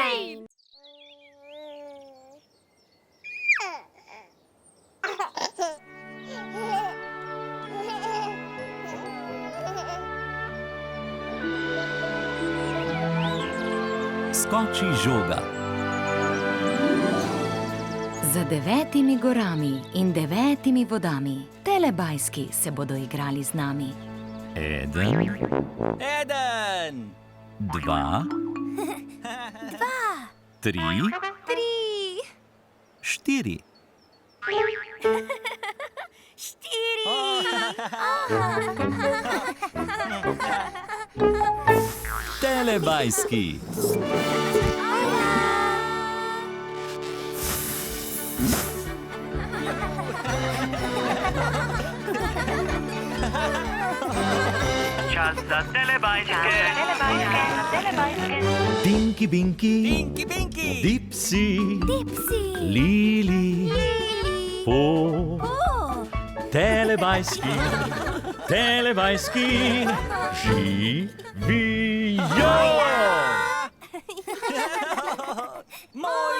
fajn! Skoči žoga. Za 9 gorami in 9 vodami telebajski se bodo igrali z nami. 1, 2, 3, 4. Telebajski. Čas za telebajske. Tinky Binky, Dipsy, Lili, Po. Telebajski, živijo! Moj!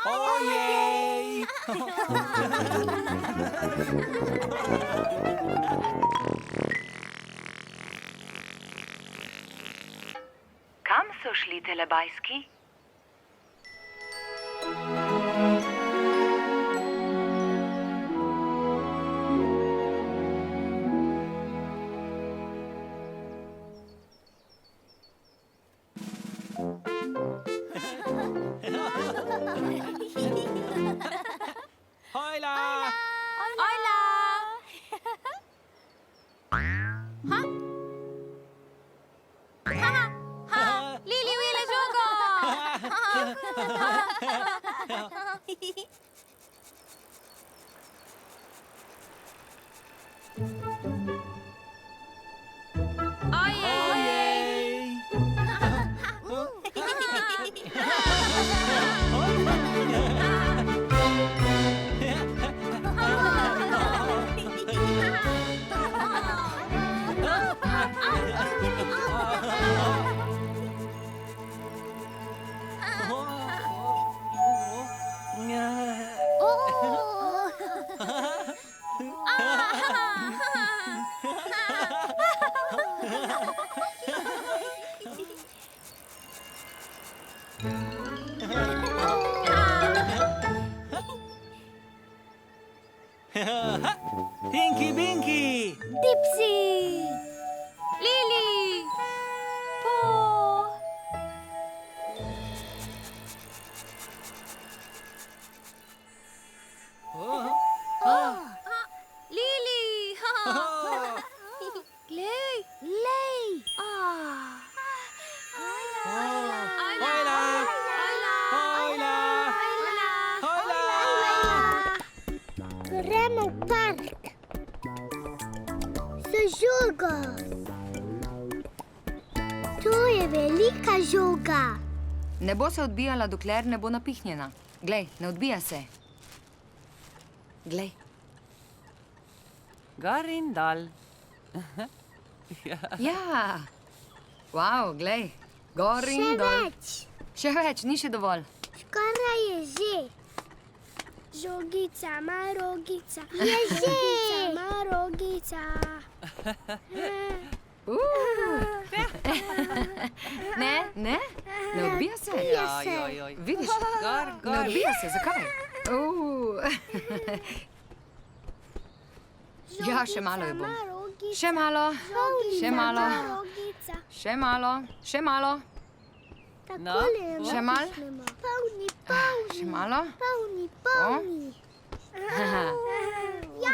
Ojej! Kam so šli telebajski? Hojla! Ojla! Lili ujela žogo! Ojej! Tinky Binky! Dipsy! Lili! Po! Lili! Glej! Lej! Hojla! Gremo v park. Z žogo. To je velika žoga. Ne bo se odbijala, dokler ne bo napihnjena. Glej, ne odbija se. Glej. Gor in dol. Ja. Wow, glej. Gor Še in dol. več. Še več, ni še dovolj. Skoraj je že. Žogica, marogica. Je že. Žogica, marogica. Ne odbija se. Joj. Vidiš? Gor, Ne gor. odbija se, zakaj? Ja, še malo jo bom. Še malo, še malo, Marogica. še malo, še malo, Takole jo Še malo? napihnemo. Polni. še malo. Polni. Ja.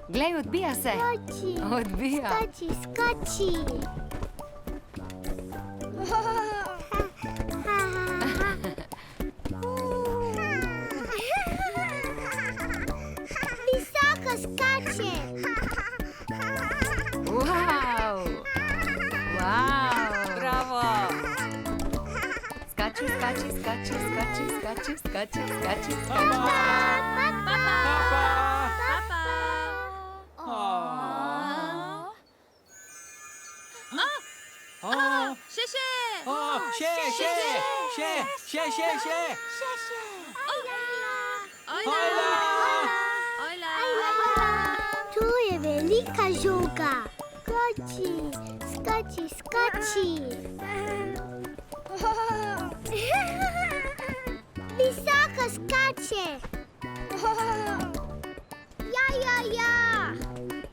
Glej, odbija se. Skoči. Odbija. Skoči. Visoko skače. Wow. Bravo. Skači. skači, skači, skači, skači, skači. Papa. Še, še. Še. Ojla. Ojla. Tu je velika žoga. Skači. Visoko skače. Ja.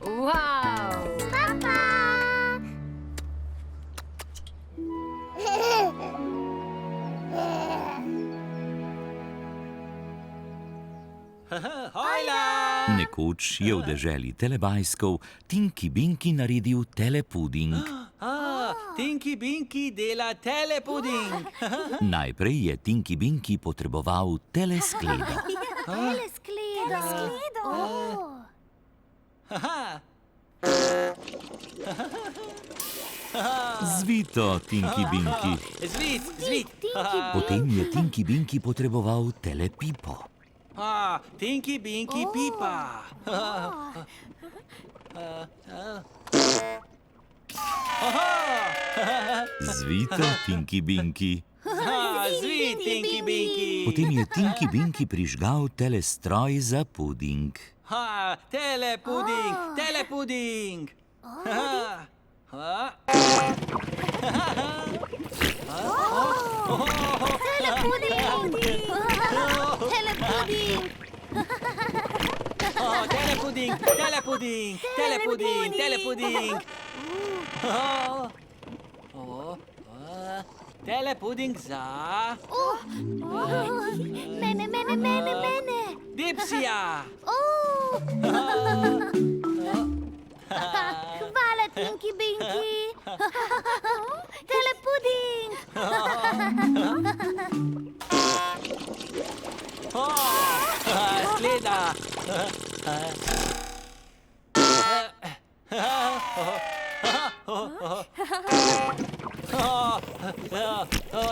Wow! Papa. Hojla! Nekoč je v deželi Telebajskov Tinky Binky naredil telepuding. Tinky Binky dela telepuding. Najprej je Tinky Binky potreboval teleskledo. Skledo. Zvito, Tinky Binky. Zvit. Potem je Tinky Binky potreboval telepipo. Tinky Binky pipa. Zvito, Tinky Binky. Zvit Tinky Binky. Potem je Tinky Binky prižgal telestroj za puding. Telepuding. Telepuding. Telepuding za Mene. Dipsija. Hvala, Tinky Binky. Telepuding. Skleda.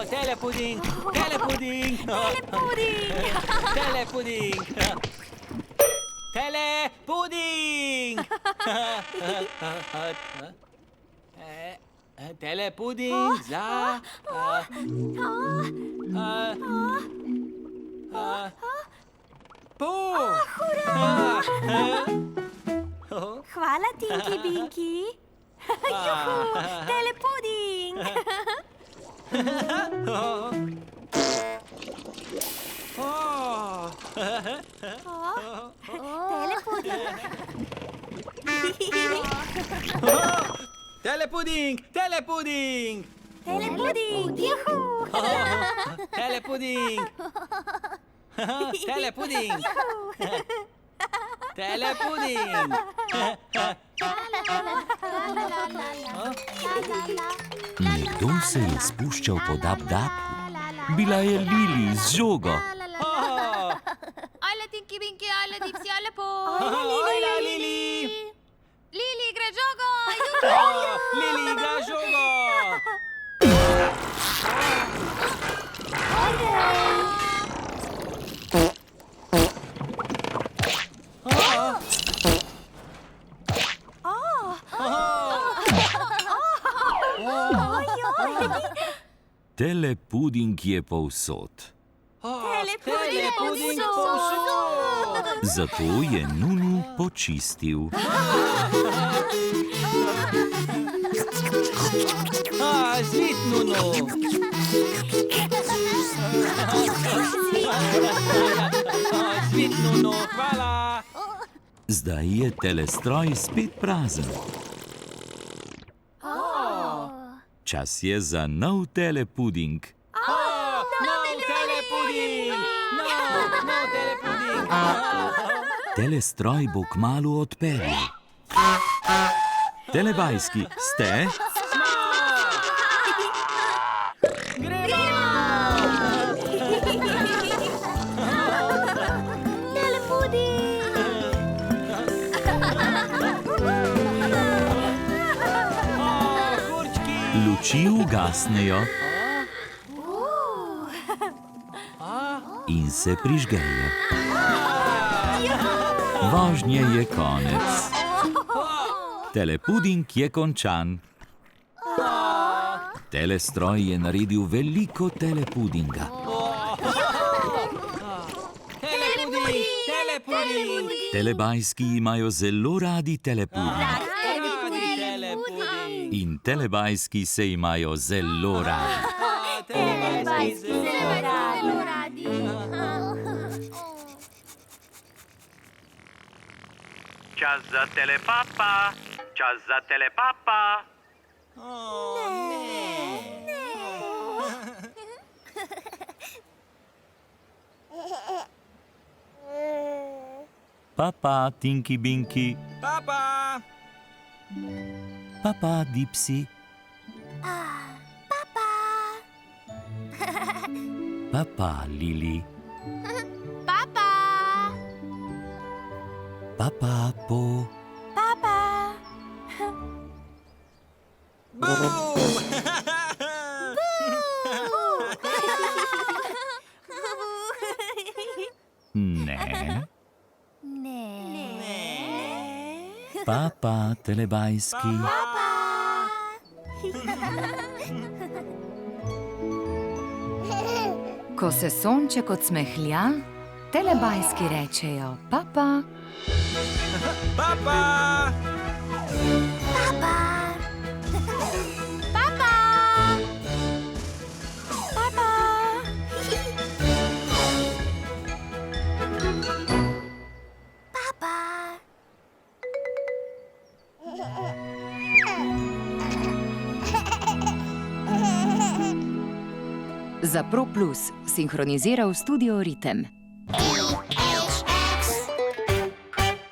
Telepuding. Telepuding za Hvala, Tinky Binky. Juhu, telepuding. Telepuding. Telepuding. Juhu. Telepuding. Nekdo se je spuščal po dab-dabu. Bila je Lili z žogo. Ajla, Tinky Binky, ajla, Dipsy, ajla, po. Hojla, Lili. Lili igra žogo. Lili igra žogo. Telepuding je povsod. Telepuding povsod. Zato je Nunu počistil. Zvit, Nuno. Zvit, Nuno, hvala. Zdaj je telestroj spet prazen. Čas je za nov telepuding. Nov telepuding. Telestroj bo kmalu odpeljal. Telebajski, ste? Kurčki. Luči ugasnejo. in se prižgeje. Vožnje je konec. Telepuding je končan. Telestroj je naredil veliko telepudinga. Telepuding, telepuding. Telebajski imajo zelo radi telepuding. Telepuding. In telebajski se imajo zelo radi. Telebajski zelo radi. Čas za telepapa. Čas za telepapa. Papa, Tinky Binky. Papa. Papa, Dipsy. Papa, Lili. Papa. Papa, Po. Papa. Ne. Ne. Papa, telebajski. Ko se sonček odsmehlja, telebajski rečejo papa. Papa. Papa. Papa. Papa. Papa. Za Pro Plus sinhroniziral Studio Ritem.